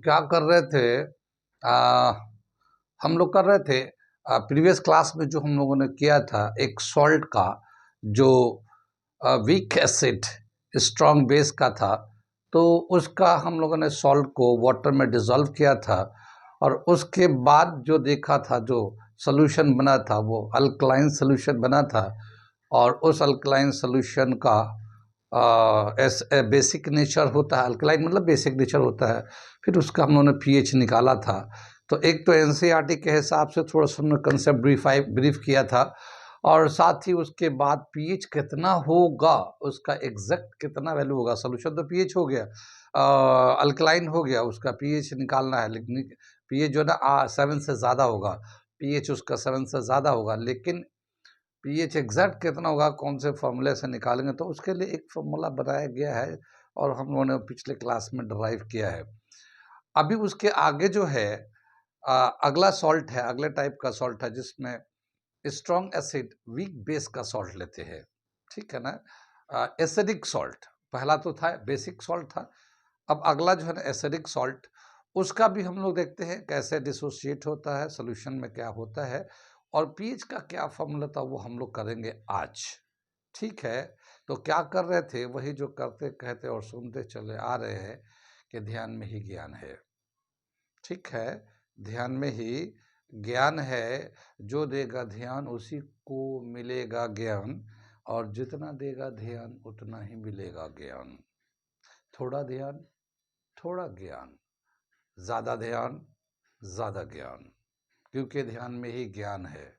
क्या कर रहे थे, आ, हम लोग कर रहे थे प्रीवियस क्लास में जो हम लोगों ने किया था एक सॉल्ट का जो वीक एसिड स्ट्रॉन्ग बेस का था, तो उसका हम लोगों ने सॉल्ट को वाटर में डिसॉल्व किया था और उसके बाद जो देखा था, जो सोल्यूशन बना था वो अल्कलाइन सोल्यूशन बना था। और उस अल्कलाइन सोल्यूशन का बेसिक नेचर होता है, अल्कलाइन मतलब बेसिक नेचर होता है। फिर उसका हम लोगों ने पीएच निकाला था। तो एक तो एनसीईआरटी के हिसाब से थोड़ा सा हमने कंसेप्ट ब्रीफ किया था, और साथ ही उसके बाद पीएच कितना होगा, उसका एग्जैक्ट कितना वैल्यू होगा। सोल्यूशन तो पीएच हो गया, अल्कलाइन हो गया, उसका पीएच निकालना है। लेकिन पीएच जो ना 7 से ज़्यादा होगा, पीएच उसका 7 से ज़्यादा होगा, लेकिन पीएच एग्जैक्ट कितना होगा, कौन से फॉर्मूले से निकालेंगे, तो उसके लिए एक फॉर्मूला बनाया गया है और हम लोगों ने पिछले क्लास में डराइव किया है। अभी उसके आगे जो है अगला सॉल्ट है, अगले टाइप का सॉल्ट है जिसमें स्ट्रॉन्ग एसिड वीक बेस का सॉल्ट लेते हैं, ठीक है ना। एसिडिक सॉल्ट पहला तो था, बेसिक सॉल्ट था। अब अगला जो है ना एसिडिक सॉल्ट, उसका भी हम लोग देखते हैं कैसे डिसोसिएट होता है, सोल्यूशन में क्या होता है और पीएच का क्या फॉर्मूला था, वो हम लोग करेंगे आज, ठीक है। तो क्या कर रहे थे, वही जो करते कहते और सुनते चले आ रहे हैं कि ध्यान में ही ज्ञान है, ठीक है। ध्यान में ही ज्ञान है, जो देगा ध्यान उसी को मिलेगा ज्ञान, और जितना देगा ध्यान उतना ही मिलेगा ज्ञान। थोड़ा ध्यान थोड़ा ज्ञान, ज़्यादा ध्यान ज़्यादा ज्ञान, क्योंकि ध्यान में ही ज्ञान है।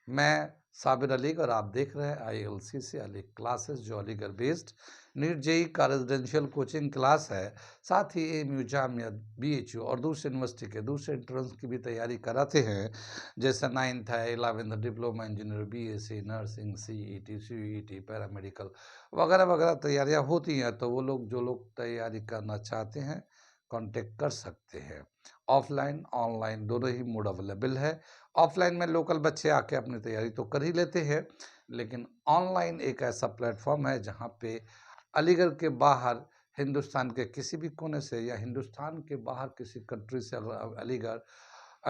मैं साबिर अली और आप देख रहे हैं ILC से अली क्लासेस, जो अलीगढ़ बेस्ड नीट जेई का रेजिडेंशियल कोचिंग क्लास है। साथ ही AMU, जामिया, BHU और दूसरे यूनिवर्सिटी के दूसरे एंट्रेंस की भी तैयारी कराते हैं, जैसे 9th है, 11th diploma engineer, BSc nursing, CET, CET, paramedical वगैरह वगैरह तैयारियां होती हैं। तो वो लोग जो लोग तैयारी करना चाहते हैं कांटेक्ट कर सकते हैं। ऑफलाइन ऑनलाइन दोनों ही मोड अवेलेबल है। ऑफलाइन में लोकल बच्चे आके अपनी तैयारी तो कर ही लेते हैं, लेकिन ऑनलाइन एक ऐसा प्लेटफॉर्म है जहाँ पे अलीगढ़ के बाहर हिंदुस्तान के किसी भी कोने से या हिंदुस्तान के बाहर किसी कंट्री से अगर अलीगढ़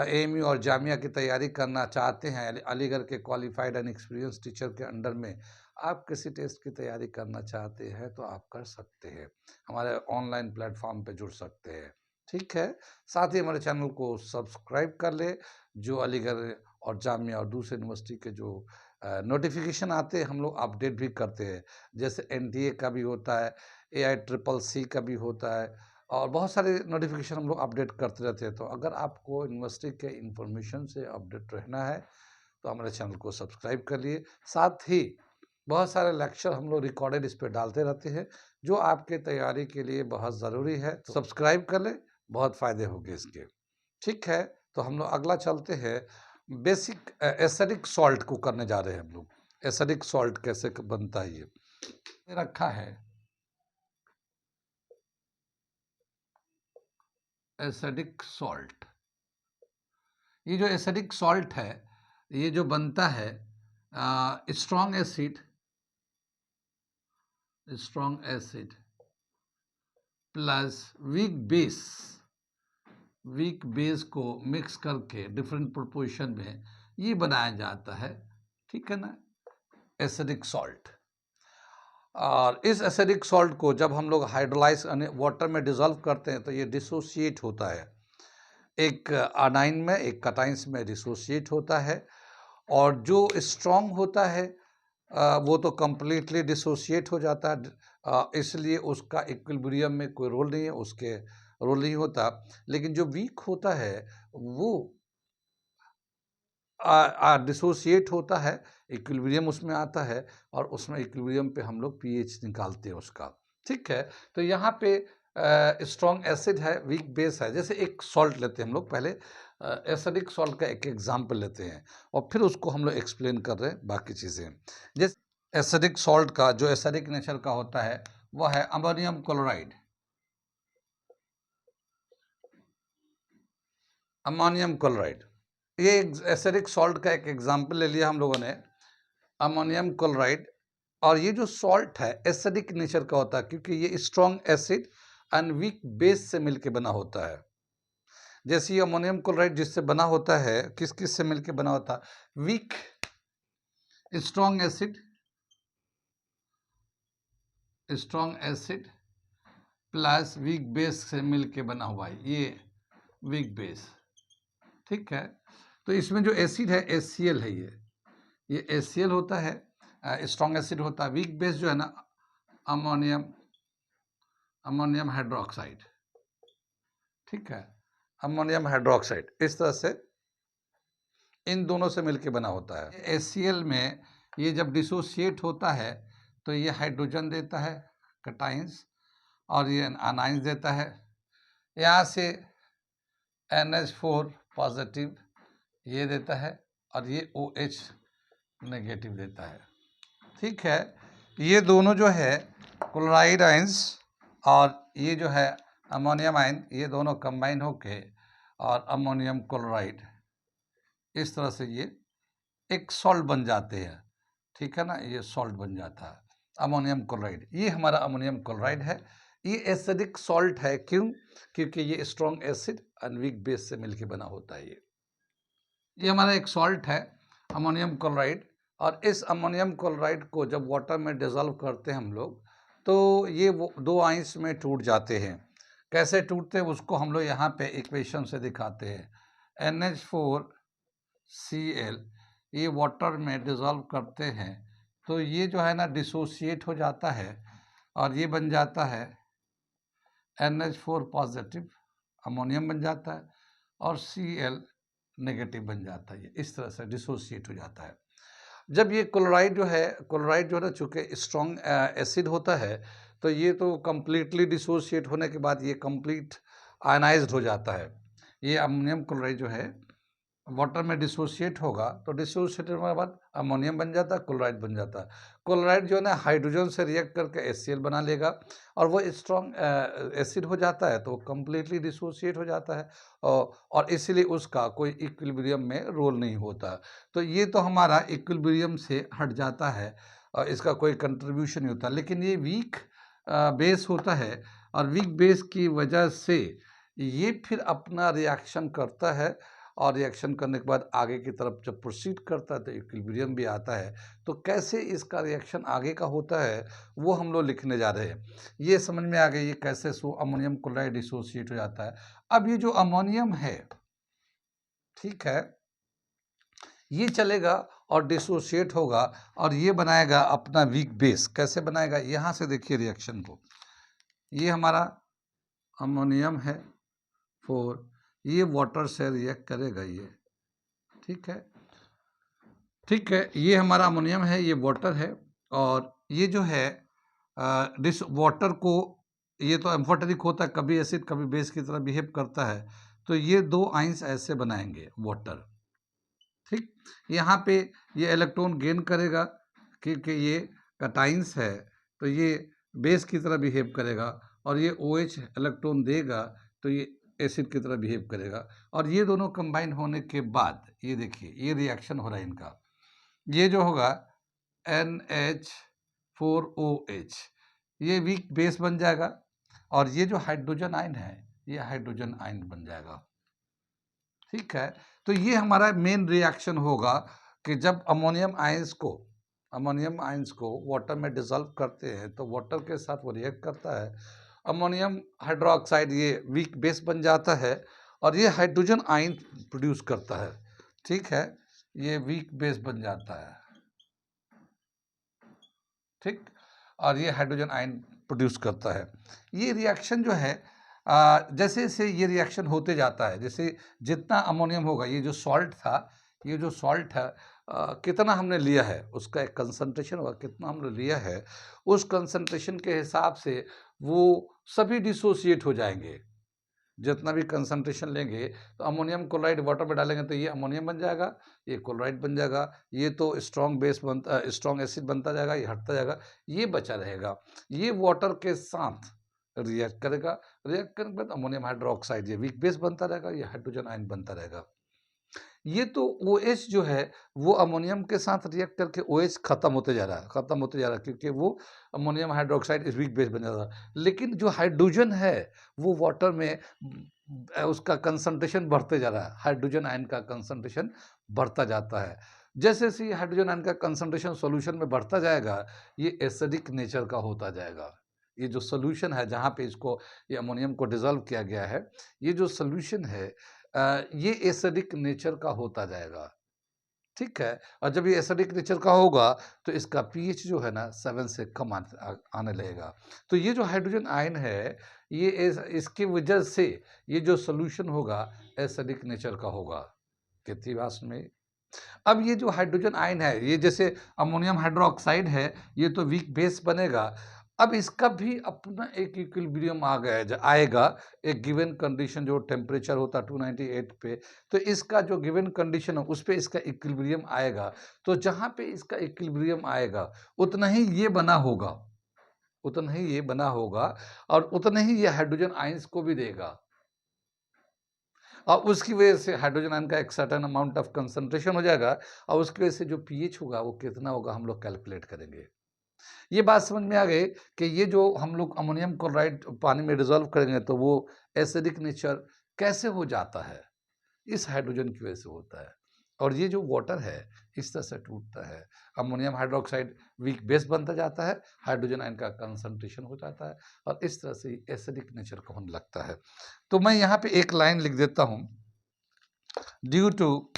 AMU और जामिया की तैयारी करना चाहते हैं, अलीगढ़ के क्वालिफाइड एंड एक्सपीरियंस टीचर के अंडर में आप किसी टेस्ट की तैयारी करना चाहते हैं तो आप कर सकते हैं, हमारे ऑनलाइन प्लेटफॉर्म पे जुड़ सकते हैं, ठीक है। साथ ही हमारे चैनल को सब्सक्राइब कर ले, जो अलीगढ़ और जामिया और दूसरे यूनिवर्सिटी के जो नोटिफिकेशन आते हैं हम लोग अपडेट भी करते हैं। जैसे NTA का भी होता है, AICCC का भी होता है, और बहुत सारे नोटिफिकेशन हम लोग अपडेट करते रहते हैं। तो अगर आपको यूनिवर्सिटी के इन्फॉर्मेशन से अपडेट रहना है तो हमारे चैनल को सब्सक्राइब कर लिए। साथ ही बहुत सारे लेक्चर हम लोग रिकॉर्डेड इस पर डालते रहते हैं, जो आपके तैयारी के लिए बहुत ज़रूरी है। तो सब्सक्राइब कर ले, बहुत फ़ायदे होंगे इसके, ठीक है। तो हम लोग अगला चलते हैं, बेसिक एसिडिक सॉल्ट को करने जा रहे हैं हम लोग। एसिडिक सॉल्ट कैसे बनता है, ये रखा है एसिडिक सॉल्ट। ये जो एसिडिक सॉल्ट है, ये जो बनता है strong acid plus weak base को मिक्स करके डिफरेंट प्रोपोर्शन में ये बनाया जाता है, ठीक है ना, एसिडिक सॉल्ट। और इस एसिडिक सॉल्ट को जब हम लोग हाइड्रोलाइज वाटर में डिसॉल्व करते हैं तो ये डिसोसिएट होता है, एक आनाइन में एक कटाइंस में डिसोसिएट होता है। और जो स्ट्रॉन्ग होता है वो तो कम्प्लीटली डिसोसिएट हो जाता है, इसलिए उसका इक्विलिब्रियम में कोई रोल नहीं है, उसके रोल नहीं होता। लेकिन जो वीक होता है वो डिसोसिएट होता है, इक्विलिब्रियम उसमें आता है, और उसमें इक्विलिब्रियम पे हम लोग पीएच निकालते हैं उसका, ठीक है। तो यहाँ पे स्ट्रॉन्ग एसिड है, वीक बेस है। जैसे एक सॉल्ट लेते हैं हम लोग, पहले एसिडिक सॉल्ट का एक एग्जाम्पल लेते हैं और फिर उसको हम लोग एक्सप्लेन कर रहे हैं बाकी चीज़ें। जैसे एसिडिक सॉल्ट का जो एसिडिक नेचर का होता है वह है अमोनियम क्लोराइड। अमोनियम क्लोराइड ये एसिडिक सॉल्ट का एक एग्जाम्पल ले लिया हम लोगों ने, अमोनियम क्लोराइड। और ये जो सॉल्ट है एसिडिक नेचर का होता है, क्योंकि ये strong acid and week base से मिलके बना होता है। जैसे ये अमोनियम क्लोराइड जिससे बना होता है, किस किस से मिलके बना होता है? Weak strong acid plus weak base से मिलके बना हुआ है, ये वीक बेस। ठीक है, तो इसमें जो एसिड है HCl है, ये HCl होता है, स्ट्रॉन्ग एसिड होता है। वीक बेस जो है ना अमोनियम हाइड्रोक्साइड। ठीक है, अमोनियम हाइड्रोक्साइड इस तरह से इन दोनों से मिलके बना होता है। HCl में ये जब डिसोसिएट होता है तो ये हाइड्रोजन देता है कैटाइंस, और ये आनाइंस देता है। यहाँ से NH4 पॉजिटिव ये देता है और ये OH नेगेटिव देता है। ठीक है, ये दोनों जो है क्लोराइड आइंस और ये जो है अमोनियम आयन, ये दोनों कंबाइन होके और अमोनियम क्लोराइड इस तरह से ये एक सॉल्ट बन जाते हैं। ठीक है ना, ये सॉल्ट बन जाता है अमोनियम क्लोराइड। ये हमारा अमोनियम क्लोराइड है। ये एसिडिक सॉल्ट है, क्यों? क्योंकि ये स्ट्रॉन्ग एसिड और वीक बेस से मिलके बना होता है। ये हमारा एक सॉल्ट है अमोनियम क्लोराइड, और इस अमोनियम क्लोराइड को जब वाटर में डिज़ोल्व करते हैं हम लोग, तो ये वो दो आइंस में टूट जाते हैं। कैसे टूटते हैं उसको हम लोग यहाँ पे इक्वेशन से दिखाते हैं। NH4Cl ये वाटर में डिज़ोल्व करते हैं तो ये जो है ना डिसोसिएट हो जाता है और ये बन जाता है NH4 पॉजिटिव, अमोनियम बन जाता है, और Cl नेगेटिव बन जाता है। इस तरह से डिसोसिएट हो जाता है। जब ये क्लोराइड जो है ना, चूँकि स्ट्रॉन्ग एसिड होता है, तो ये तो कम्प्लीटली डिसोसिएट होने के बाद ये कंप्लीट आयनाइज्ड हो जाता है। ये अमोनियम क्लोराइड जो है वाटर में डिसोसिएट होगा, तो डिसोसिएट होने के बाद अमोनियम बन जाता है, क्लोराइड बन जाता है। क्लोराइड जो है ना हाइड्रोजन से रिएक्ट करके HCl बना लेगा और वो स्ट्रॉन्ग एसिड हो जाता है, तो वो कम्प्लीटली डिसोसिएट हो जाता है और इसीलिए उसका कोई इक्विलिब्रियम में रोल नहीं होता। तो ये तो हमारा इक्विलिब्रियम से हट जाता है और इसका कोई कंट्रीब्यूशन नहीं होता। लेकिन ये वीक बेस होता है और वीक बेस की वजह से ये फिर अपना रिएक्शन करता है, और रिएक्शन करने के बाद आगे की तरफ जब प्रोसीड करता है तो इक्विलिब्रियम भी आता है। तो कैसे इसका रिएक्शन आगे का होता है वो हम लोग लिखने जा रहे हैं। ये समझ में आ गई ये कैसे अमोनियम क्लोराइड डिसोसिएट हो जाता है। अब ये जो अमोनियम है, ठीक है, ये चलेगा और डिसोसिएट होगा और ये बनाएगा अपना वीक बेस। कैसे बनाएगा? यहाँ से देखिए रिएक्शन को। ये हमारा अमोनियम है 4, ये वाटर से रिएक्ट करेगा ये। ठीक है, ठीक है, ये हमारा अमोनियम है, ये वाटर है, और ये जो है डिस वाटर को, ये तो एम्फोटेरिक होता है, कभी एसिड कभी बेस की तरह बिहेव करता है, तो ये दो आइंस ऐसे बनाएंगे वाटर। ठीक, यहाँ पे ये इलेक्ट्रॉन गेन करेगा क्योंकि ये कैटाइंस है, तो ये बेस की तरह बिहेव करेगा, और ये OH इलेक्ट्रॉन देगा तो ये एसिड की तरह बिहेव करेगा। और ये दोनों कंबाइन होने के बाद ये देखिए ये रिएक्शन हो रहा है इनका। ये जो होगा NH4OH ये वीक बेस बन जाएगा, और ये जो हाइड्रोजन आयन है ये हाइड्रोजन आयन बन जाएगा। ठीक है, तो ये हमारा मेन रिएक्शन होगा कि जब अमोनियम आयंस को वाटर में डिसॉल्व करते हैं तो वाटर के साथ वो रिएक्ट करता है, अमोनियम हाइड्रोक्साइड ये वीक बेस बन जाता है और ये हाइड्रोजन आयन प्रोड्यूस करता है। ठीक है, ये वीक बेस बन जाता है। ठीक, और ये हाइड्रोजन आयन प्रोड्यूस करता है। ये रिएक्शन जो है जैसे जैसे ये रिएक्शन होते जाता है, जैसे जितना अमोनियम होगा, ये जो सॉल्ट है कितना हमने लिया है उसका एक कंसंट्रेशन होगा, कितना हमने लिया है उस कंसंट्रेशन के हिसाब से वो सभी डिसोसिएट हो जाएंगे। जितना भी कंसंट्रेशन लेंगे तो अमोनियम क्लोराइड वाटर में डालेंगे तो ये अमोनियम बन जाएगा, ये क्लोराइड बन जाएगा, ये तो स्ट्रॉन्ग एसिड बनता जाएगा, ये हटता जाएगा, ये बचा रहेगा। ये वाटर के साथ रिएक्ट करेगा, रिएक्ट करने के बाद अमोनियम हाइड्रोक्साइड ये वीक बेस बनता रहेगा, ये हाइड्रोजन आयन बनता रहेगा। ये तो OH जो है वो अमोनियम के साथ रिएक्ट करके OH खत्म होते जा रहा है, खत्म होते जा रहा है, क्योंकि वो अमोनियम हाइड्रोक्साइड इस वीक बेस बन जा रहा है। लेकिन जो हाइड्रोजन है वो वाटर में उसका कंसंट्रेशन बढ़ते जा रहा है, हाइड्रोजन आयन का कंसंट्रेशन बढ़ता जाता है। जैसे जैसे हाइड्रोजन आयन का कंसंट्रेशन सॉल्यूशन में बढ़ता जाएगा, ये एसिडिक नेचर का होता जाएगा। ये जो सॉल्यूशन है जहाँ पे इसको ये अमोनियम को डिसॉल्व किया गया है, ये जो सॉल्यूशन है ये एसिडिक नेचर का होता जाएगा, ठीक है? और जब ये एसिडिक नेचर का होगा तो इसका पीएच जो है ना 7 से कम आने लगेगा। तो ये जो हाइड्रोजन आयन है, ये इसकी वजह से ये जो सॉल्यूशन होगा एसिडिक नेचर का होगा। कितनी बात में अब ये जो हाइड्रोजन आयन है, ये जैसे अमोनियम हाइड्रोक्साइड है, ये तो वीक बेस बनेगा। अब इसका भी अपना एक इक्विलिब्रियम आ गया है, आएगा एक गिवन कंडीशन, जो टेम्परेचर होता है 298 पे, तो इसका जो गिवन कंडीशन है उस पे इसका इक्विलिब्रियम आएगा। तो जहाँ पे इसका इक्विलिब्रियम आएगा उतना ही ये बना होगा, उतना ही ये बना होगा, और उतना ही ये हाइड्रोजन आयंस को भी देगा। और उसकी वजह से हाइड्रोजन आयन का एक सर्टेन अमाउंट ऑफ कंसंट्रेशन हो जाएगा, और उसकी वजह से जो पीएच होगा वो कितना होगा हम लोग कैलकुलेट करेंगे। ये बात समझ में आ गई कि ये जो हम लोग अमोनियम क्लोराइड पानी में डिसॉल्व करेंगे तो वो एसिडिक नेचर कैसे हो जाता है, इस हाइड्रोजन की वजह से होता है। और ये जो वाटर है इस तरह से टूटता है, अमोनियम हाइड्रोक्साइड वीक बेस बनता जाता है, हाइड्रोजन आयन का कंसंट्रेशन हो जाता है, और इस तरह से एसिडिक नेचर का होने लगता है। तो मैं यहाँ पे एक लाइन लिख देता हूँ, due to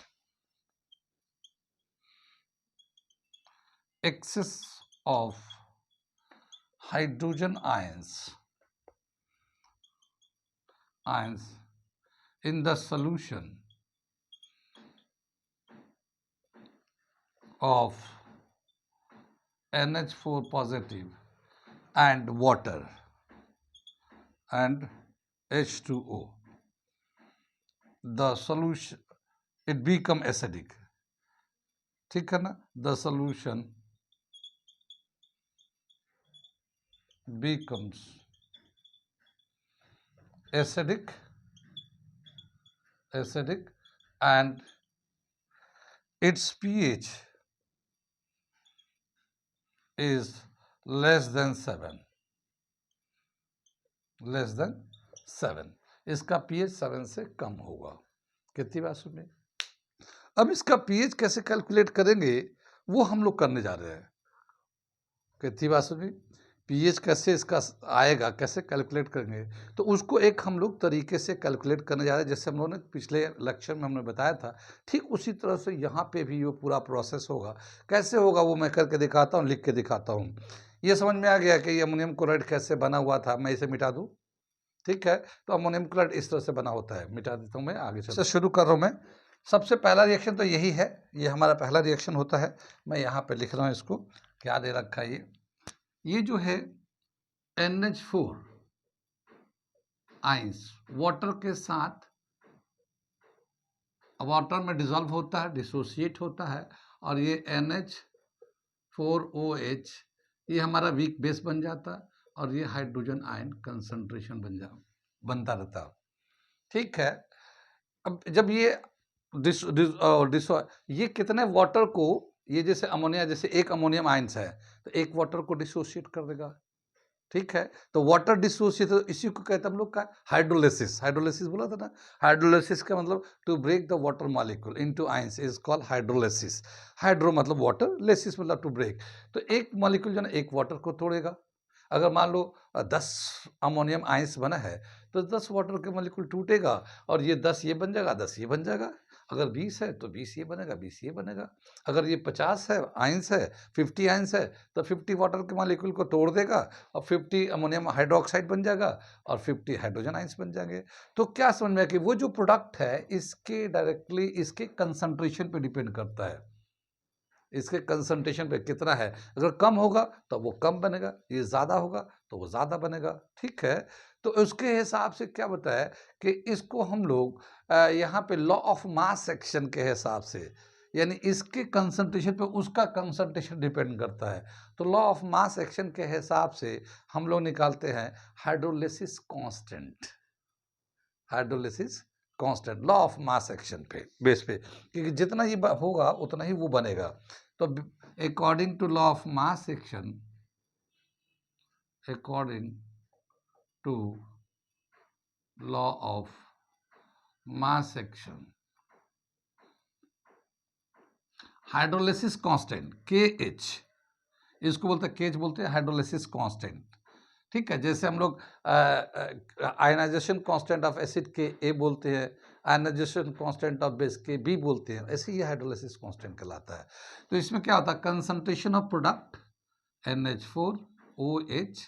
excess of hydrogen ions in the solution of NH4 positive and water and H2O, the solution it become acidic, ठीक है ना? The solution becomes acidic and its pH is less than 7, इसका pH 7 से कम होगा। कितनी बात सुनिए। अब इसका pH कैसे कैलकुलेट करेंगे वो हम लोग करने जा रहे हैं। कितनी बात सुनिए, pH कैसे इसका आएगा, कैसे कैलकुलेट करेंगे, तो उसको एक हम लोग तरीके से कैलकुलेट करने जा रहे हैं, जैसे हम लोगों ने पिछले लेक्चर में हमने बताया था, ठीक उसी तरह से यहाँ पे भी वो पूरा प्रोसेस होगा। कैसे होगा वो मैं करके दिखाता हूँ, लिख के दिखाता हूँ। ये समझ में आ गया कि ये अमोनियम क्लोराइड कैसे बना हुआ था। मैं इसे मिटा दूँ, ठीक है? तो अमोनियम क्लोराइड इस तरह से बना होता है, मिटा देता हूँ मैं, आगे से शुरू कर रहा हूँ मैं। सबसे पहला रिएक्शन तो यही है, ये हमारा पहला रिएक्शन होता है। मैं यहाँ पे लिख रहा हूँ, इसको क्या दे रखा है, ये जो है NH4 आइंस वाटर के साथ वाटर में डिसॉल्व होता है, डिसोसिएट होता है, और ये NH4OH ये हमारा वीक बेस बन जाता है, और ये हाइड्रोजन आयन कंसंट्रेशन बनता रहता है, ठीक है? अब जब ये ये कितने वाटर को, ये जैसे अमोनिया, जैसे एक अमोनियम आयंस है तो एक वाटर को डिसोसिएट कर देगा, ठीक है? तो वाटर डिसोसिएट, इसी को कहते हैं हम लोग का हाइड्रोलिसिस। हाइड्रोलिसिस बोला था ना, हाइड्रोलिसिस का मतलब to break the water molecule into ions is called hydrolysis. Hydro मतलब वाटर, लेसिस मतलब टू ब्रेक। तो एक मॉलिक्यूल जो है एक वाटर को तोड़ेगा। अगर मान लो 10 अमोनियम आयंस बना है तो 10 वाटर के मॉलिक्यूल टूटेगा, और ये 10 ये बन जाएगा, 10 ये बन जाएगा। अगर 20 है तो 20 ये बनेगा, 20 ये बनेगा। अगर ये 50 है आयंस है, 50 आयंस है, तो 50 वाटर के मॉलिक्यूल को तोड़ देगा और 50 अमोनियम हाइड्रोक्साइड बन जाएगा और 50 हाइड्रोजन आयंस बन जाएंगे। तो क्या समझ में आया कि वो जो प्रोडक्ट है इसके डायरेक्टली इसके कंसंट्रेशन पे डिपेंड करता है, इसके कंसंट्रेशन पे कितना है। अगर कम होगा तो वो कम बनेगा, ये ज़्यादा होगा तो वो ज़्यादा बनेगा, ठीक है? तो उसके हिसाब से क्या बताया कि इसको हम लोग यहाँ पे लॉ ऑफ मास एक्शन के हिसाब से, यानी इसके कंसंट्रेशन पे उसका कंसंट्रेशन डिपेंड करता है। तो लॉ ऑफ मास एक्शन के हिसाब से हम लोग निकालते हैं hydrolysis constant. Hydrolysis constant, law of mass action पे बेस पे, क्योंकि जितना ये होगा उतना ही वो बनेगा। तो according to law of mass action, according to law of mass action, hydrolysis constant KH, इसको बोलते हैं केच बोलते हैं, हाइड्रोलिसिस कांस्टेंट। ठीक है, जैसे हम लोग आयनाइजेशन कांस्टेंट ऑफ एसिड के A बोलते हैं, आयनाइजेशन कांस्टेंट ऑफ बेस के B बोलते हैं, ऐसे ही हाइड्रोलिसिस कांस्टेंट कहलाता है। तो इसमें क्या होता है, concentration of product NH4OH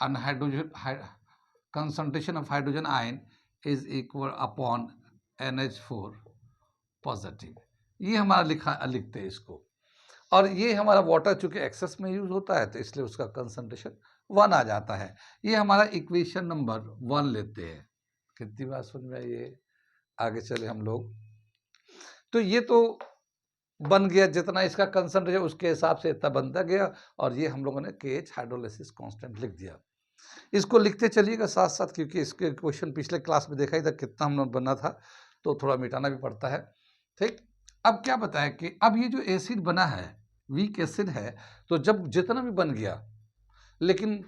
and hydrogen, concentration of hydrogen ion is equal upon NH4 positive. ये हमारा लिखते हैं इसको, और ये हमारा वाटर चूंकि एक्सेस में यूज होता है तो इसलिए उसका कंसंट्रेशन 1 आ जाता है। ये हमारा इक्वेशन नंबर 1 लेते हैं। कितनी बात समझ में आई? ये आगे चले हम लोग, तो ये तो बन गया, जितना इसका कंसंट्रेशन उसके हिसाब से इतना बनता गया, और ये हम लोगों ने KH हाइड्रोलिसिस कांस्टेंट लिख दिया। इसको लिखते चलिएगा साथ साथ, क्योंकि इसके क्वेश्चन पिछले क्लास में देखा ही था कितना हम लोग बनना था, तो थोड़ा मिटाना भी पड़ता है। ठीक, अब क्या बताया कि अब ये जो एसिड बना है वीक एसिड है, तो जब जितना भी बन गया, लेकिन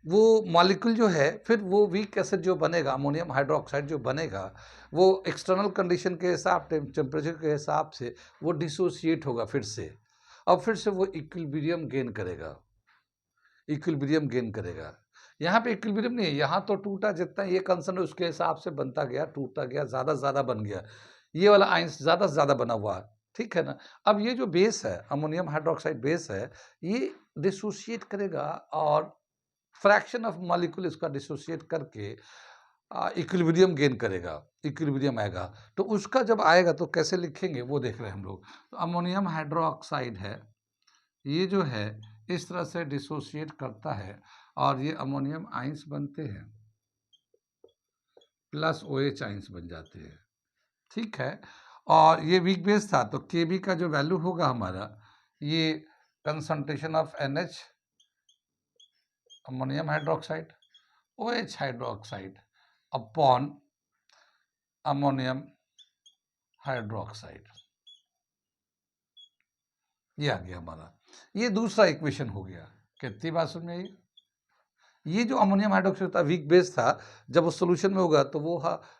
वो मॉलिक्यूल जो है, फिर वो वीक एसिड जो बनेगा, अमोनियम हाइड्रोक्साइड जो बनेगा, वो एक्सटर्नल कंडीशन के हिसाब, टेम्परेचर के हिसाब से वो डिसोसिएट होगा फिर से, और फिर से वो इक्विलिब्रियम गेन करेगा, इक्विलिब्रियम गेन करेगा। यहाँ पे इक्विलिब्रियम नहीं है, यहाँ तो टूटा, जितना ये कंसर्न उसके हिसाब से बनता गया, टूटता गया, ज़्यादा से ज़्यादा बन गया, ये वाला आइंस ज़्यादा से ज़्यादा बना हुआ, ठीक है ना। अब ये जो बेस है, अमोनियम हाइड्रोक्साइड बेस है, ये डिसोसिएट करेगा, और फ्रैक्शन ऑफ मॉलिक्यूल इसका डिसोसिएट करके इक्विलिब्रियम गेन करेगा, इक्विलिब्रियम आएगा। तो उसका जब आएगा तो कैसे लिखेंगे वो देख रहे हैं हम लोग। तो अमोनियम हाइड्रोक्साइड है, ये जो है इस तरह से डिसोसिएट करता है, और ये अमोनियम आइंस बनते हैं, प्लस OH आइंस बन जाते हैं। ठीक है, और ये वीक बेस था, तो Kb का जो वैल्यू होगा हमारा, ये concentration of NH ammonium hydroxide, OH hydroxide upon ammonium hydroxide, ये आ गया हमारा। ये दूसरा इक्वेशन हो गया। कितनी बात समझ में आई? ये जो अमोनियम हाइड्रोक्साइड था वीक बेस था, जब वो सोल्यूशन में होगा तो वो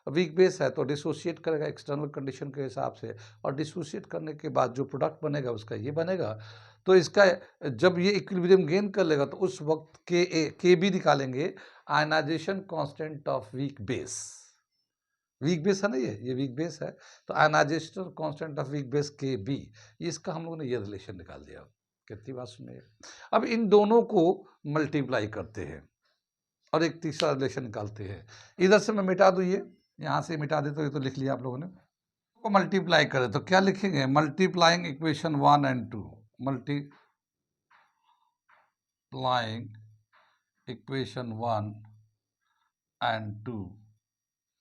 वीक बेस है, तो डिसोसिएट करेगा एक्सटर्नल कंडीशन के हिसाब से, और डिसोसिएट करने के बाद जो प्रोडक्ट बनेगा उसका ये बनेगा। तो इसका जब ये इक्विलिब्रियम गेन कर लेगा तो उस वक्त Kb निकालेंगे, ionisation constant of weak base. Weak base है ना, ये वीक बेस है, तो ionisation constant of weak base Kb, इसका हम लोगों ने ये रिलेशन निकाल दिया। कितनी बात सुनिए। अब इन दोनों को मल्टीप्लाई करते हैं और एक तीसरा रिलेशन निकालते हैं। इधर से मैं मिटा दूँ, ये यहाँ से मिटा देते तो ये तो लिख लिया आप लोगों ने। को मल्टीप्लाई करें तो क्या लिखेंगे, multiplying equation 1 and 2, multiplying equation 1 and 2,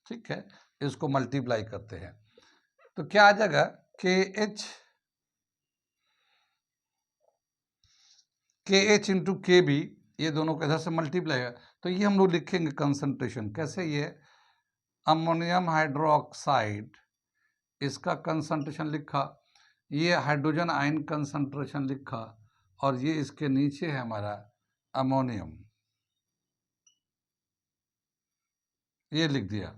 ठीक है, इसको मल्टीप्लाई करते हैं तो क्या आ जाएगा, KH इंटू KB, ये दोनों को इधर से मल्टीप्लाई है, तो ये हम लोग लिखेंगे कंसंट्रेशन कैसे, ये अमोनियम हाइड्रोक्साइड, इसका कंसंट्रेशन लिखा, ये हाइड्रोजन आयन कंसंट्रेशन लिखा, और ये इसके नीचे है हमारा अमोनियम, ये लिख दिया।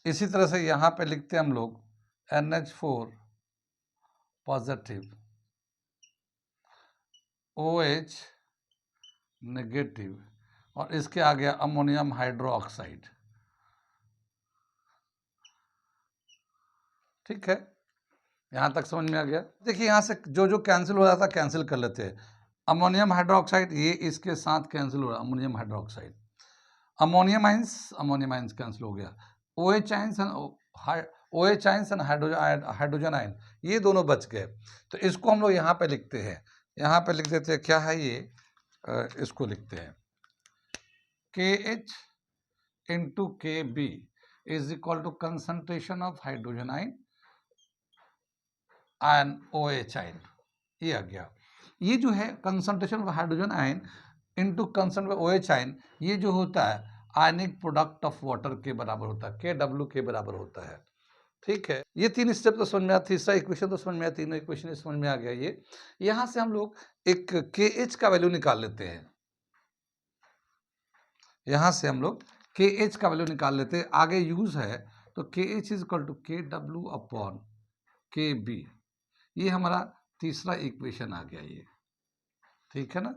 इसी तरह से यहाँ पे लिखते हैं हम लोग NH4 पॉजिटिव, OH नेगेटिव, और इसके आ गया अमोनियम हाइड्रोक्साइड। ठीक है, यहाँ तक समझ में आ गया। देखिए यहाँ से जो जो कैंसिल हो रहा था कैंसिल कर लेते हैं। अमोनियम हाइड्रोक्साइड ये इसके साथ कैंसिल हो रहा है, ammonium hydroxide, ammonium ions cancel हो गया, OH ions and hydrogen ion ये दोनों बच गए। तो इसको हम लोग यहाँ पे लिखते हैं, यहाँ पे लिख देते हैं, क्या है ये, इसको लिखते हैं KH into KB is equal to concentration of hydrogen ion and OH ion, ये आ गया। ये जो है concentration of hydrogen ion into concentration of OH ion, ये जो होता है आयनिक प्रोडक्ट ऑफ वाटर के बराबर होता है, KW के बराबर होता है। ठीक है, ये 3 स्टेप तो समझ में आया, तीसरा इक्वेशन तो समझ में आया, तीनों इक्वेशन समझ में आ गया ये। यहाँ से हम लोग एक KH का वैल्यू निकाल लेते हैं। यहाँ से हम लोग KH का वैल्यू निकाल लेते हैं, आगे यूज है तो KH is equal to KW upon KB। ये हमारा तीसरा इक्वेशन आ गया ये, ठीक है ना।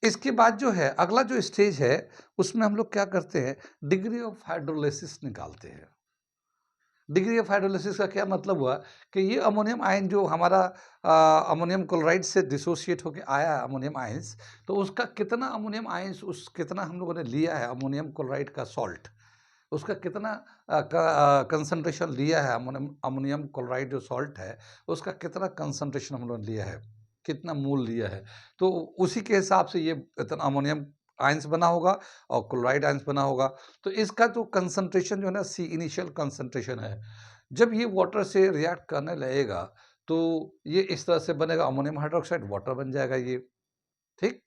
इसके बाद जो है अगला जो स्टेज है उसमें हम लोग क्या करते हैं, डिग्री ऑफ हाइड्रोलिसिस निकालते हैं। डिग्री ऑफ हाइड्रोलिसिस का क्या मतलब हुआ कि ये अमोनियम आयन जो हमारा अमोनियम क्लोराइड से डिसोशिएट होकर आया है अमोनियम आयंस, तो उसका कितना अमोनियम आयंस, उस कितना हम लोगों ने लिया है अमोनियम क्लोराइड का सॉल्ट, उसका कितना कंसंट्रेशन लिया है, अमोनियम क्लोराइड जो सॉल्ट है उसका कितना कंसंट्रेशन हम लोगों ने लिया है, कितना मोल लिया है, तो उसी के हिसाब से ये इतना अमोनियम आयंस बना होगा और क्लोराइड आयंस बना होगा। तो इसका जो कंसंट्रेशन जो है ना, सी इनिशियल कंसंट्रेशन है। जब ये वाटर से रिएक्ट करने लगेगा तो ये इस तरह से बनेगा, अमोनियम हाइड्रोक्साइड वाटर बन जाएगा ये, ठीक।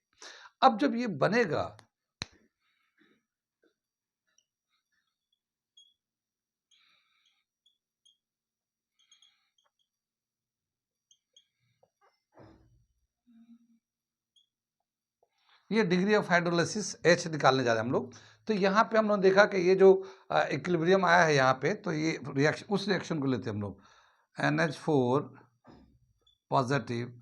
अब जब ये बनेगा ये डिग्री ऑफ हाइड्रोलिसिस H निकालने जा रहे हैं हम लोग। तो यहाँ पे हम लोग देखा कि ये जो इक्विलिब्रियम आया है यहाँ पे, तो ये रिएक्शन, उस रिएक्शन को लेते हैं हम लोग, NH4 पॉजिटिव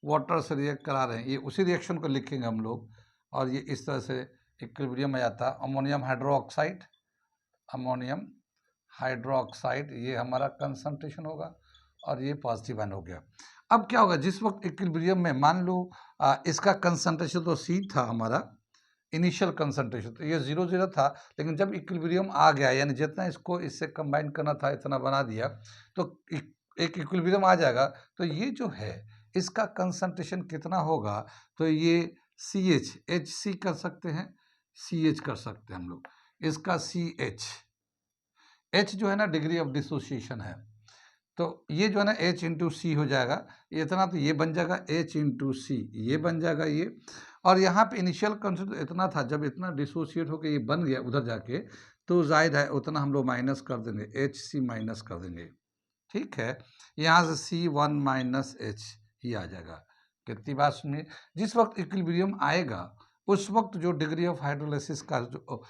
वाटर से रिएक्ट करा रहे हैं, ये उसी रिएक्शन को लिखेंगे हम लोग। और ये इस तरह से इक्विलिब्रियम आ जाता है, अमोनियम हाइड्रोक्साइड, अमोनियम हाइड्रोक्साइड, ये हमारा कंसंट्रेशन होगा और ये पॉजिटिव आयन हो गया। अब क्या होगा, जिस वक्त इक्विलिब्रियम में मान लो इसका कंसंट्रेशन तो C था हमारा इनिशियल कंसंट्रेशन, तो ये 0 था, लेकिन जब इक्विलिब्रियम आ गया यानी जितना इसको इससे कंबाइन करना था इतना बना दिया, तो एक इक्विलिब्रियम आ जाएगा। तो ये जो है इसका कंसंट्रेशन कितना होगा, तो ये CH, HC कर सकते हैं, CH कर सकते हैं हम लोग, इसका CH, H जो है ना डिग्री ऑफ डिसोसिएशन है, तो ये जो है ना H इंटू सी हो जाएगा, ये इतना, तो ये बन जाएगा H इंटू सी, ये बन जाएगा ये। और यहाँ पे इनिशियल कंसेंट्रेशन इतना था, जब इतना डिसोसिएट होकर ये बन गया उधर जाके, तो जाहिर है उतना हम लोग माइनस कर देंगे, HC माइनस कर देंगे, ठीक है। यहाँ से C1 माइनस H ही आ जाएगा। कितनी बात सुनिए, जिस वक्त इक्विलिब्रियम आएगा उस वक्त जो डिग्री ऑफ हाइड्रोलिसिस का जो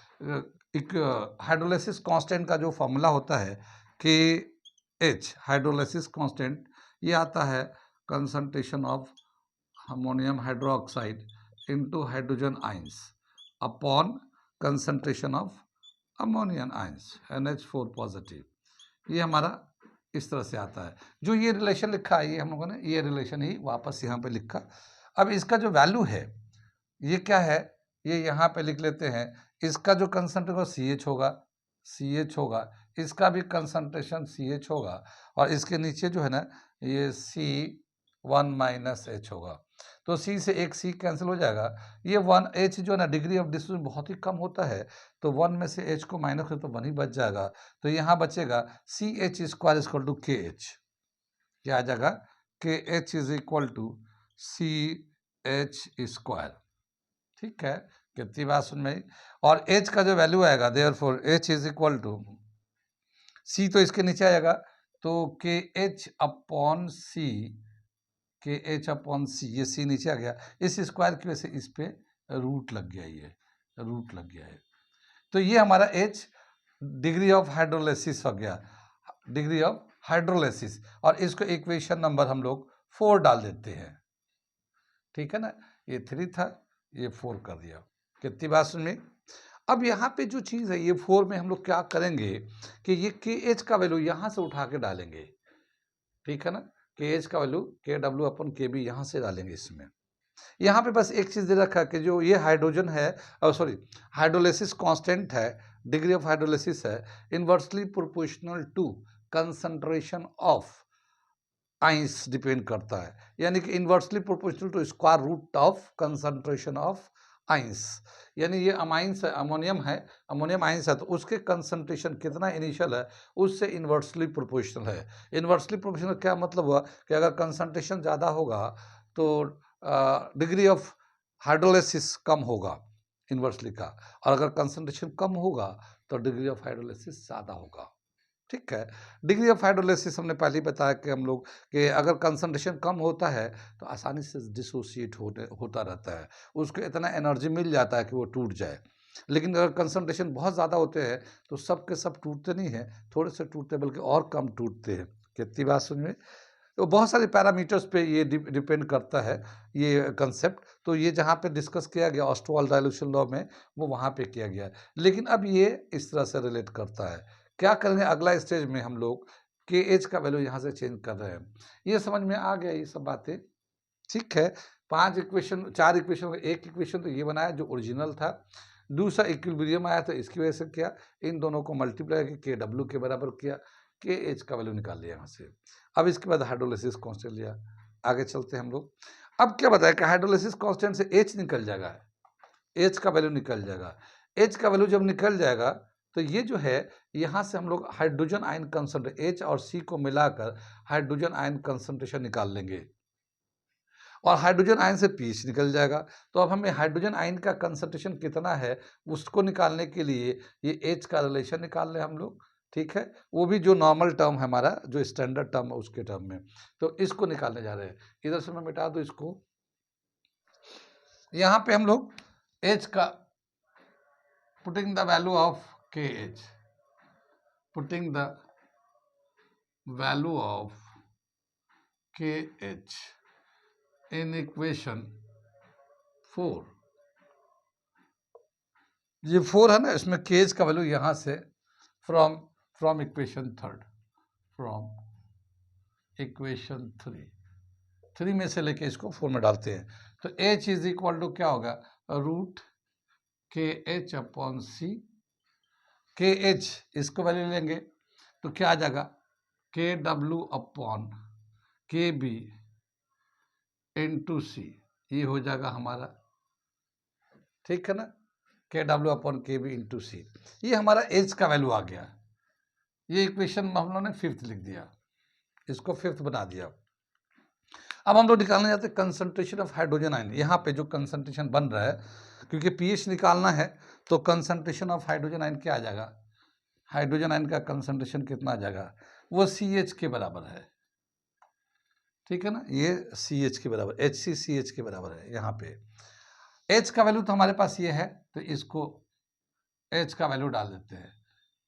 हाइड्रोलिसिस कांस्टेंट का जो फॉर्मूला होता है कि H हाइड्रोलिसिस कांस्टेंट, ये आता है concentration of ammonium hydroxide into hydrogen ions upon concentration of ammonium ions NH4 positive, ये हमारा इस तरह से आता है। जो ये रिलेशन लिखा है ये हम लोगों ने ये रिलेशन ही वापस यहाँ पे लिखा। अब इसका जो वैल्यू है ये क्या है, ये यहाँ पे लिख लेते हैं। इसका जो कंसंट्रेशन CH होगा, CH होगा, इसका भी कंसंट्रेशन CH होगा, और इसके नीचे जो है ना ये C1 माइनस H होगा। तो C से एक C कैंसिल हो जाएगा, ये 1H जो है ना डिग्री ऑफ डिसोसिएशन बहुत ही कम होता है, तो 1 में से H को माइनस करें तो 1 ही बच जाएगा। तो यहाँ बचेगा CH square equal to KH, क्या आ जाएगा, KH is equal to CH square, ठीक है। कितनी बात सुन में, और H का जो वैल्यू आएगा therefore H is equal to C, तो इसके नीचे आएगा, तो KH upon C, KH upon C, ये C नीचे आ गया, इस स्क्वायर की वजह से इस पे रूट लग गया, ये रूट लग गया है। तो ये हमारा H डिग्री ऑफ हाइड्रोलिसिस हो गया, डिग्री ऑफ हाइड्रोलिसिस, और इसको इक्वेशन नंबर हम लोग 4 डाल देते हैं, ठीक है ना। ये 3 था, ये 4 कर दिया। कितनी बात सुनिए, अब यहाँ पे जो चीज़ है ये 4 में हम लोग क्या करेंगे कि ये KH का वैल्यू यहाँ से उठा के डालेंगे, ठीक है ना। KH का वैल्यू KW अपन KB यहाँ से डालेंगे इसमें। यहाँ पे बस एक चीज़ दे रखा है कि जो ये हाइड्रोजन है, सॉरी हाइड्रोलिसिस कांस्टेंट है, डिग्री ऑफ हाइड्रोलिसिस है, inversely proportional to concentration of ions depend करता है, यानी कि inversely proportional to square root of concentration of ions, यानी ये अमाइंस है, अमोनियम है, अमोनियम आइंस है, तो उसके कंसंट्रेशन कितना इनिशियल है उससे इनवर्सली प्रोपोर्शनल है। इनवर्सली प्रोपोर्शनल क्या मतलब हुआ कि अगर कंसंट्रेशन ज़्यादा होगा तो डिग्री ऑफ हाइड्रोलिसिस कम होगा, इन्वर्स लिखा, और अगर कंसंट्रेशन कम होगा तो डिग्री ऑफ हाइड्रोलिसिस ज़्यादा होगा। ठीक है, डिग्री ऑफ हाइड्रोलिसिस हमने पहले ही बताया कि हम लोग कि अगर कंसंट्रेशन कम होता है तो आसानी से डिसोसिएट होता रहता है, उसको इतना एनर्जी मिल जाता है कि वो टूट जाए। लेकिन अगर कंसंट्रेशन बहुत ज़्यादा होते हैं तो सब के सब टूटते नहीं हैं, थोड़े से टूटते बल्कि और कम टूटते हैं। कितनी बात समझ में? तो बहुत सारे पैरामीटर्स पे ये डिपेंड करता है ये कंसेप्ट। तो ये जहाँ पे डिस्कस किया गया ऑस्टवाल्ड डाइल्यूशन लॉ में, वो वहाँ पे किया गया है। लेकिन अब ये इस तरह से रिलेट करता है। क्या करेंगे अगला स्टेज में हम लोग के एच का वैल्यू यहाँ से चेंज कर रहे हैं। ये समझ में आ गया ये सब बातें? ठीक है, 5 इक्वेशन 4 इक्वेशन का एक इक्वेशन तो ये बनाया जो ओरिजिनल था। दूसरा इक्विलिब्रियम आया तो इसकी वजह से किया, इन दोनों को मल्टीप्लाई करके के डब्ल्यू के बराबर किया, के एच का वैल्यू निकाल लिया यहाँ से। अब इसके बाद हाइड्रोलिसिस कांस्टेंट लिया। आगे चलते हैं हम लोग। अब क्या बताया कि हाइड्रोलिसिस कांस्टेंट से एच निकल जाएगा, एच का वैल्यू निकल जाएगा। एच का वैल्यू जब निकल जाएगा तो ये जो है यहाँ से हम लोग हाइड्रोजन आयन कंसंट्रेशन एच और सी को मिलाकर हाइड्रोजन आयन कंसंट्रेशन निकाल लेंगे, और हाइड्रोजन आयन से पीएच निकल जाएगा। तो अब हमें हाइड्रोजन आयन का कंसंट्रेशन कितना है उसको निकालने के लिए ये एच का रिलेशन निकाल लें हम लोग। ठीक है, वो भी जो नॉर्मल टर्म है हमारा, जो स्टैंडर्ड टर्म है उसके टर्म में, तो इसको निकालने जा रहे हैं। इधर से मैं मिटा दूँ इसको। यहाँ पे हम लोग एच का पुटिंग द वैल्यू ऑफ के H, putting the value of के एच इन इक्वेशन 4। ये 4 है ना, इसमें केज का वैल्यू यहाँ से फ्रॉम इक्वेशन 3, फ्रॉम इक्वेशन 3 में से लेके इसको 4 में डालते हैं। तो h इज इक्वल टू क्या होगा, रूट के एच अपॉन सी। के एच इसको वैल्यू लेंगे तो क्या आ जाएगा, के डब्ल्यू अपॉन के बी इंटू सी, ये हो जाएगा हमारा। ठीक है ना, के डब्ल्यू अपॉन के बी इंटू सी, ये हमारा एच का वैल्यू आ गया। ये इक्वेशन हम लोगों ने 5th लिख दिया, इसको 5th बना दिया। अब हम लोग निकालने जाते हैं कंसंट्रेशन ऑफ हाइड्रोजन आयन। यहाँ पे जो कंसंट्रेशन बन रहा है, क्योंकि पीएच निकालना है तो कंसंट्रेशन ऑफ हाइड्रोजन आयन क्या आ जाएगा, हाइड्रोजन आयन का कंसंट्रेशन कितना आ जाएगा, वो सी एच के बराबर है। ठीक है ना, ये सी एच के बराबर, एच सी एच के बराबर है। यहाँ पे एच का वैल्यू तो हमारे पास ये है, तो इसको एच का वैल्यू डाल देते हैं,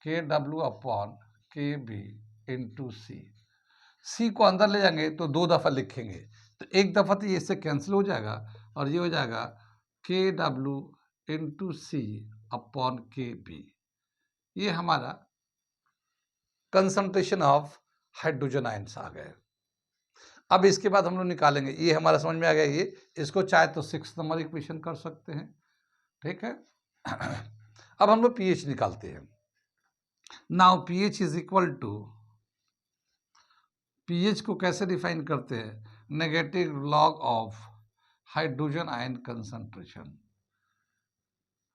के डब्ल्यू अपॉन के बी इंटू सी। सी को अंदर ले जाएंगे तो 2 दफ़ा लिखेंगे, तो एक दफ़ा तो ये इससे कैंसिल हो जाएगा, और ये हो जाएगा के डब्ल्यू इंटू सी अपॉन के बी। ये हमारा कंसंट्रेशन ऑफ हाइड्रोजन आयंस आ गए। अब इसके बाद हम लोग निकालेंगे, ये हमारा समझ में आ गया। ये इसको चाहे तो 6 नंबर इक्वेशन कर सकते हैं। ठीक है, अब हम लोग पीएच निकालते हैं। Now pH is equal to, pH को कैसे डिफाइन करते हैं, negative log of hydrogen ion concentration.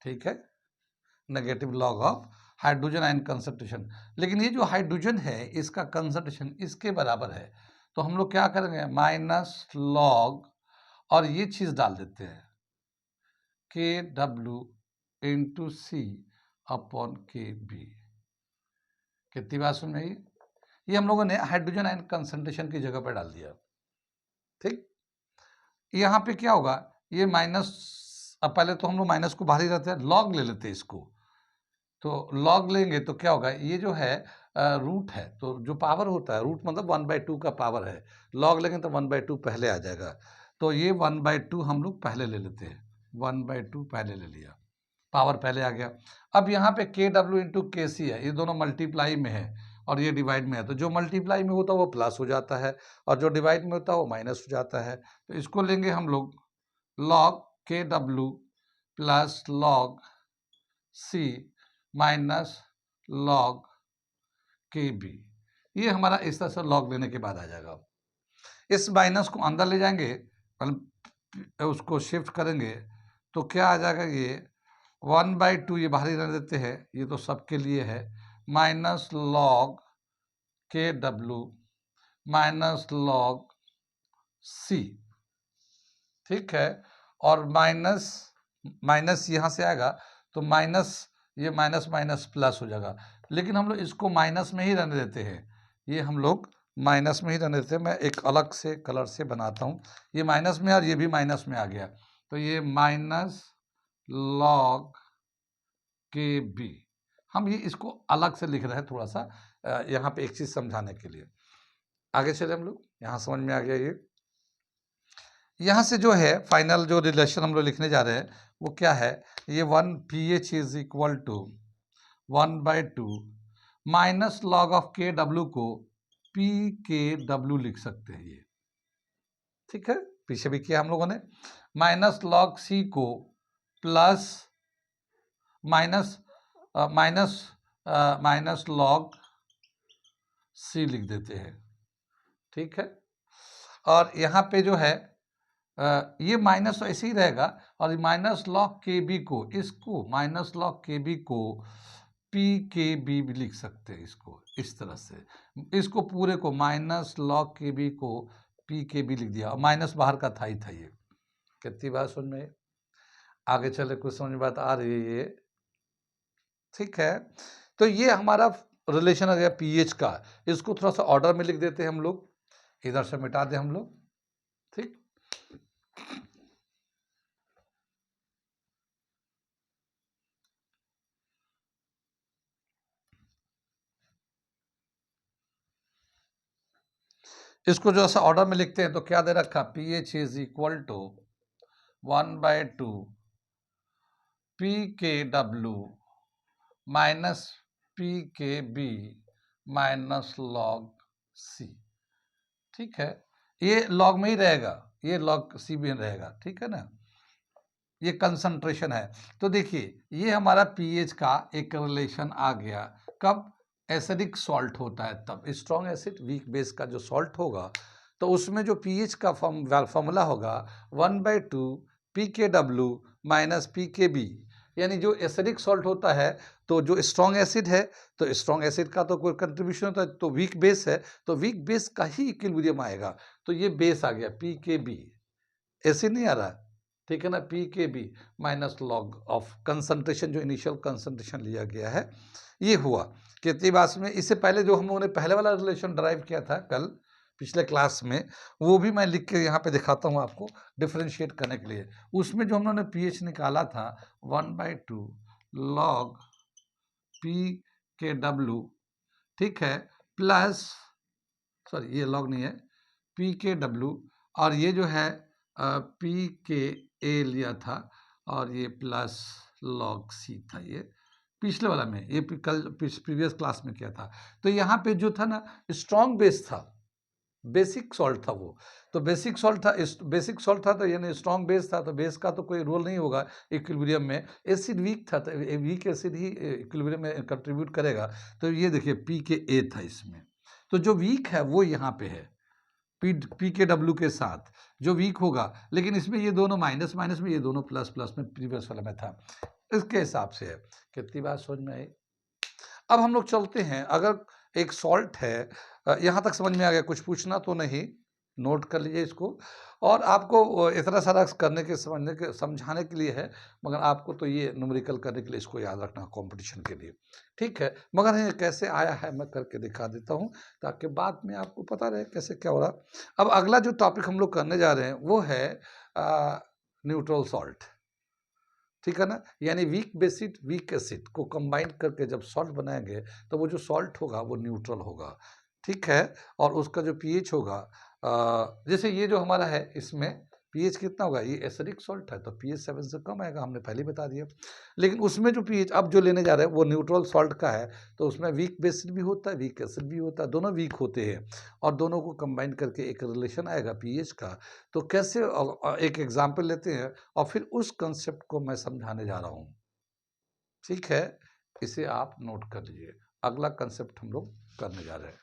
ठीक है, negative log of hydrogen ion concentration. लेकिन ये जो हाइड्रोजन है इसका कंसंट्रेशन इसके बराबर है, तो हम लोग क्या करेंगे, माइनस लॉग, और ये चीज डाल देते हैं, के डब्ल्यू इंटू सी अपॉन के बी। कितनी बात सुन रही है, ये हम लोगों ने हाइड्रोजन आयन कंसंट्रेशन की जगह पर डाल दिया। ठीक, यहाँ पे क्या होगा, ये माइनस, अब पहले तो हम लोग माइनस को बाहर ही रहते हैं, लॉग ले लेते हैं इसको। तो लॉग लेंगे तो क्या होगा, ये जो है रूट है, तो जो पावर होता है, रूट मतलब 1/2 का पावर है, लॉग लेंगे तो 1/2 पहले आ जाएगा। तो ये 1/2 हम लोग पहले ले लेते हैं, 1/2 पहले ले लिया, पावर पहले आ गया। अब यहाँ पे के डब्ल्यू इंटू के सी है, ये दोनों मल्टीप्लाई में है और ये डिवाइड में है, तो जो मल्टीप्लाई में होता है वो प्लस हो जाता है और जो डिवाइड में होता है वो माइनस हो जाता है। तो इसको लेंगे हम लोग, लॉग के W plus log c minus log के बी। ये हमारा इस तरह से लॉग लेने के बाद आ जाएगा। इस माइनस को अंदर ले जाएंगे, मतलब उसको शिफ्ट करेंगे तो क्या आ जाएगा, ये 1/2, ये बाहर ही रहने देते हैं, ये तो सबके लिए है, माइनस लॉग के डब्ल्यू माइनस लॉग सी। ठीक है, और माइनस माइनस यहाँ से आएगा तो माइनस, ये माइनस माइनस प्लस हो जाएगा, लेकिन हम लोग इसको माइनस में ही रहने देते हैं, ये हम लोग माइनस में ही रहने देते हैं। मैं एक अलग से कलर से बनाता हूँ, ये माइनस में और ये भी माइनस में आ गया, तो ये माइनस लॉग के बी, हम ये इसको अलग से लिख रहे हैं थोड़ा सा यहाँ पे एक चीज समझाने के लिए। आगे चले हम लोग, यहाँ समझ में आ गया ये। यहाँ से जो है फाइनल जो रिलेशन हम लोग लिखने जा रहे हैं वो क्या है, ये 1 pH is equal to 1/2 minus log of K W को पी के डब्ल्यू लिख सकते हैं ये, ठीक है, पीछे भी किया हम लोगों ने। माइनस लॉग सी को plus minus minus minus log C लिख देते हैं, ठीक है। और यहाँ पे जो है ये माइनस तो ऐसे ही रहेगा, और माइनस लॉग के बी को, इसको माइनस लॉग के बी को पी के बी भी लिख सकते हैं, इसको इस तरह से, इसको पूरे को माइनस लॉग के बी को पी के बी लिख दिया, और माइनस बाहर का था ही था ये। कितनी बात समझ में, आगे चले कुछ समझ में बात आ रही है ये, ठीक है। तो ये हमारा रिलेशन आ गया पीएच का, इसको थोड़ा सा ऑर्डर में लिख देते हैं हम लोग, इधर से मिटा दें हम लोग, ठीक। इसको जो ऐसा ऑर्डर में लिखते हैं तो क्या दे रखा, pH is equal to 1/2 P K W minus P K B minus log C, ठीक है। ये लॉग में ही रहेगा, ये लॉग सी में रहेगा, ठीक है ना, ये कंसंट्रेशन है। तो देखिए ये हमारा पीएच का एक रिलेशन आ गया, कब एसिडिक सॉल्ट होता है तब, स्ट्रॉन्ग एसिड वीक बेस का जो सॉल्ट होगा तो उसमें जो पीएच का फॉर्मूला होगा 1/2 P K W minus P K B, यानी जो एसिडिक सॉल्ट होता है तो जो स्ट्रॉन्ग एसिड है तो स्ट्रॉन्ग एसिड का तो कोई कंट्रीब्यूशन होता है, तो वीक बेस है तो वीक बेस का ही इक्विलिब्रियम आएगा, तो ये बेस आ गया पी के बी, एसिड नहीं आ रहा, ठीक है ना, P K B minus log of concentration, जो इनिशियल कंसंट्रेशन लिया गया है ये हुआ। कितनी बात में, इससे पहले जो हम लोगों ने पहले वाला रिलेशन ड्राइव किया था कल पिछले क्लास में, वो भी मैं लिख के यहाँ पे दिखाता हूँ आपको डिफ्रेंशिएट करने के लिए। उसमें जो हम लोगों ने पीएच निकाला था 1/2 लॉग पी के डब्ल्यू, ठीक है, प्लस, सॉरी ये लॉग नहीं है, पी के डब्ल्यू, और ये जो है पी के ए लिया था, और ये प्लस लॉग सी था, ये पिछले वाला में, ये कल प्रीवियस क्लास में किया था। तो यहाँ पे जो था ना स्ट्रॉन्ग बेस था, बेसिक सॉल्ट था वो, तो बेसिक सॉल्ट था, बेसिक सॉल्ट था तो यानी स्ट्रॉन्ग बेस था, तो बेस का तो कोई रोल नहीं होगा इक्विलिब्रियम में। एसिड वीक था तो वीक एसिड ही इक्विलिब्रियम में कंट्रीब्यूट करेगा, तो ये देखिए पी के ए था इसमें, तो जो वीक है वो यहाँ पे है पी के डब्ल्यू के साथ जो वीक होगा, लेकिन इसमें ये दोनों माइनस माइनस में, ये दोनों प्लस प्लस में प्रीवियस वाला में था, इसके हिसाब से है। कितनी बात समझ में आई। अब हम लोग चलते हैं, अगर एक सॉल्ट है, यहाँ तक समझ में आ गया, कुछ पूछना तो नहीं, नोट कर लीजिए इसको, और आपको इतना सारा करने के समझने के समझाने के लिए है, मगर आपको तो ये न्यूमेरिकल करने के लिए इसको याद रखना कंपटीशन के लिए, ठीक है। मगर ये कैसे आया है मैं करके दिखा देता हूँ ताकि बाद में आपको पता रहे कैसे क्या हो रहा। अब अगला जो टॉपिक हम लोग करने जा रहे हैं वो है न्यूट्रल सॉल्ट, ठीक है ना, यानी वीक बेसिड वीक एसिड को कंबाइन करके जब सॉल्ट बनाएंगे तो वो जो सॉल्ट होगा वो न्यूट्रल होगा, ठीक है। और उसका जो पीएच होगा, जैसे ये जो हमारा है इसमें पीएच कितना होगा, ये एसिडिक सॉल्ट है तो पीएच 7 से कम आएगा, हमने पहले ही बता दिया। लेकिन उसमें जो पीएच अब जो लेने जा रहे हैं वो न्यूट्रल सॉल्ट का है, तो उसमें वीक बेसिड भी होता है वीक एसिड भी होता है, दोनों वीक होते हैं, और दोनों को कंबाइन करके एक रिलेशन आएगा पीएच का। तो कैसे, एक एग्जाम्पल लेते हैं और फिर उस कंसेप्ट को मैं समझाने जा रहा हूँ, ठीक है, इसे आप नोट कर लीजिए। अगला कंसेप्ट हम लोग करने जा रहे हैं।